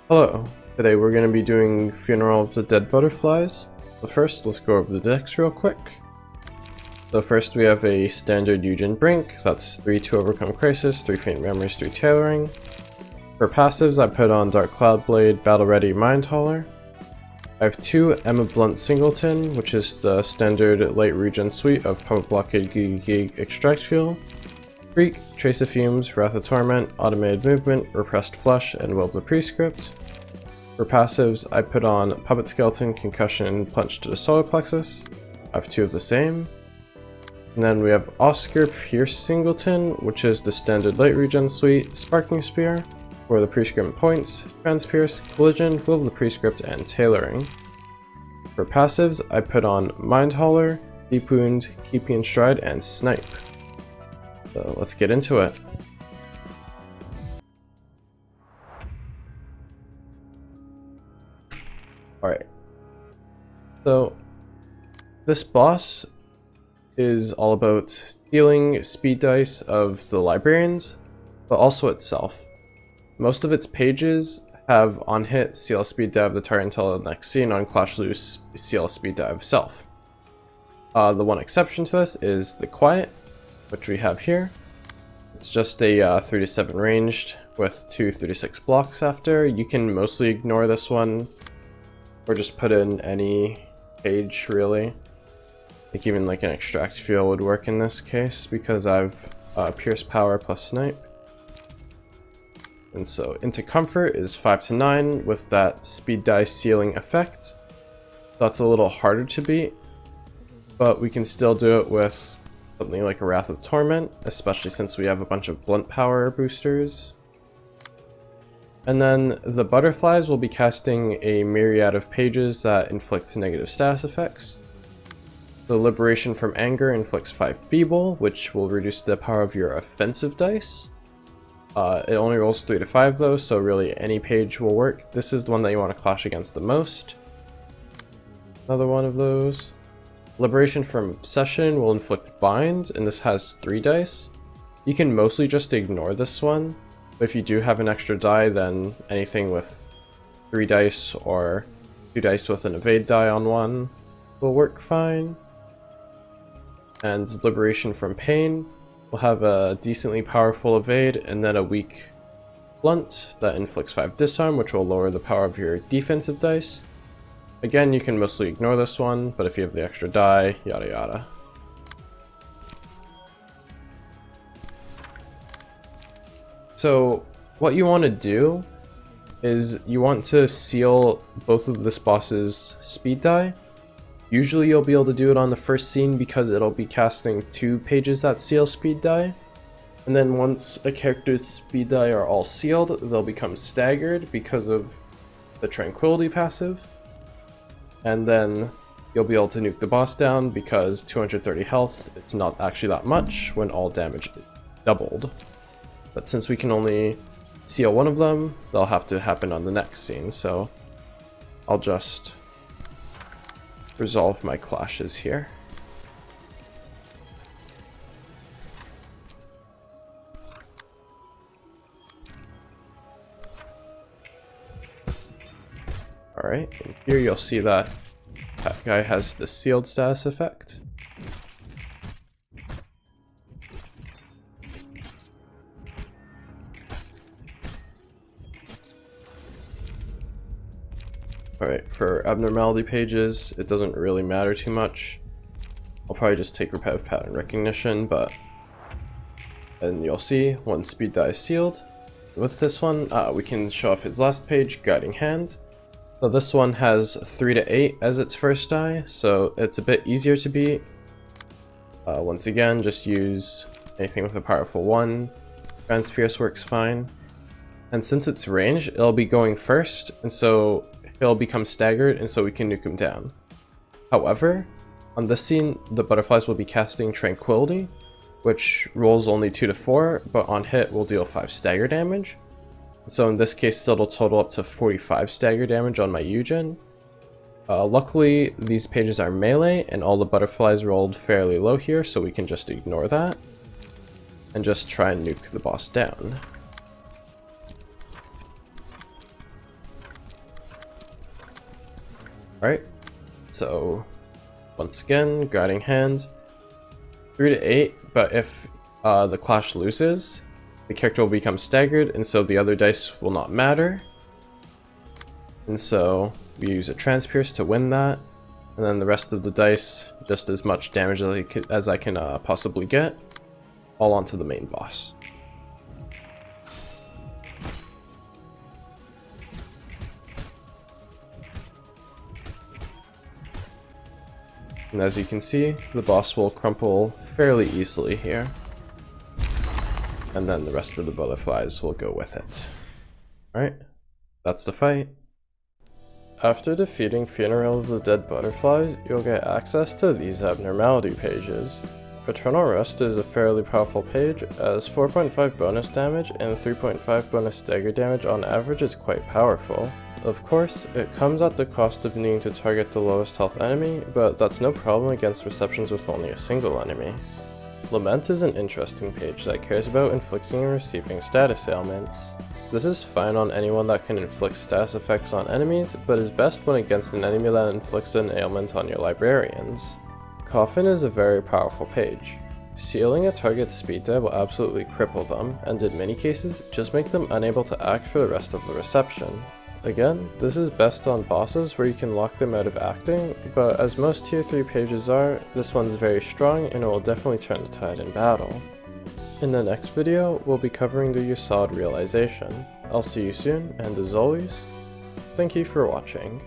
Hello, today we're going to be doing Funeral of the Dead Butterflies. But first, let's go over the decks real quick. So first we have a standard Eugen Brink, that's 3 to Overcome Crisis, 3 Faint Memories, 3 Tailoring. For passives, I put on Dark Cloudblade, Battle Ready, Mind Hauler. I have 2 Emma Blunt Singleton, which is the standard light regen suite of Pump Blockade, Gig, Extract Fuel, Freak, Trace of Fumes, Wrath of Torment, Automated Movement, Repressed Flush, and Will of the Prescript. For passives, I put on Puppet Skeleton, Concussion, Plunge to the Solar Plexus. I have 2 of the same. And then we have Oscar Pierce Singleton, which is the standard light regen suite, Sparking Spear, for the Prescript points, Transpierce, Collision, Will of the Prescript, and Tailoring. For passives, I put on Mind Hauler, Deep Wound, Keep in Stride, and Snipe. So let's get into it. Alright, so this boss is all about stealing speed dice of the librarians, but also itself. Most of its pages have on hit CL speed dive the target until the next scene, on clash loose CL speed dive self. The one exception to this is the Quiet, which we have here. It's just a 3 to 7 ranged with 2 36 blocks after. You can mostly ignore this one, or just put in any page really. I think even like an Extract Fuel would work in this case because I've Pierce Power plus Snipe. And so Into Comfort is 5 to 9 with that speed die sealing effect. That's a little harder to beat, but we can still do it with something like a Wrath of Torment, especially since we have a bunch of blunt power boosters. And then the butterflies will be casting a myriad of pages that inflict negative status effects. The Liberation from Anger inflicts 5 Feeble, which will reduce the power of your offensive dice. It only rolls 3 to 5 though, so really any page will work. This is the one that you want to clash against the most. Another one of those. Liberation from Obsession will inflict Bind, and this has 3 dice. You can mostly just ignore this one, but if you do have an extra die, then anything with 3 dice or 2 dice with an evade die on one will work fine. And Liberation from Pain will have a decently powerful evade and then a weak blunt that inflicts 5 disarm, which will lower the power of your defensive dice. Again, you can mostly ignore this one, but if you have the extra die, yada yada. So what you want to do is you want to seal both of this boss's speed die. Usually you'll be able to do it on the first scene because it'll be casting 2 pages that seal speed die. And then once a character's speed die are all sealed, they'll become staggered because of the Tranquility passive. And then you'll be able to nuke the boss down because 230 health, it's not actually that much when all damage is doubled. But since we can only seal one of them, they'll have to happen on the next scene, so I'll just resolve my clashes here. Alright, and here you'll see that that guy has the sealed status effect. Alright, for Abnormality Pages, it doesn't really matter too much. I'll probably just take Repetitive Pattern Recognition, but and you'll see one speed die is sealed. With this one, we can show off his last page, Guiding Hand. So this one has 3 to 8 as its first die, so it's a bit easier to beat. Once again, just use anything with a powerful 1. Transpierce works fine. And since it's ranged, it'll be going first, and so he'll become staggered, and so we can nuke him down. However, on this scene, the butterflies will be casting Tranquility, which rolls only 2 to 4, but on hit will deal 5 stagger damage. So in this case, it'll total up to 45 stagger damage on my Eugen. Luckily, these pages are melee, and all the butterflies rolled fairly low here, so we can just ignore that. and just try and nuke the boss down. Alright, so once again, guiding hand, 3 to 8, but if the clash loses, the character will become staggered, and so the other dice will not matter. And so we use a Transpierce to win that, and then the rest of the dice, just as much damage as I can possibly get, all onto the main boss. And as you can see, the boss will crumple fairly easily here. And then the rest of the butterflies will go with it. Alright, that's the fight. After defeating Funeral of the Dead Butterflies, you'll get access to these Abnormality Pages. Eternal Rest is a fairly powerful page, as 4.5 bonus damage and 3.5 bonus stagger damage on average is quite powerful. Of course, it comes at the cost of needing to target the lowest health enemy, but that's no problem against receptions with only a single enemy. Lament is an interesting page that cares about inflicting and receiving status ailments. This is fine on anyone that can inflict status effects on enemies, but is best when against an enemy that inflicts an ailment on your librarians. Coffin is a very powerful page. Sealing a target's speed die will absolutely cripple them, and in many cases, just make them unable to act for the rest of the reception. Again, this is best on bosses where you can lock them out of acting, but as most tier 3 pages are, this one's very strong and it will definitely turn the tide in battle. In the next video, we'll be covering the Yasad realization. I'll see you soon, and as always, thank you for watching.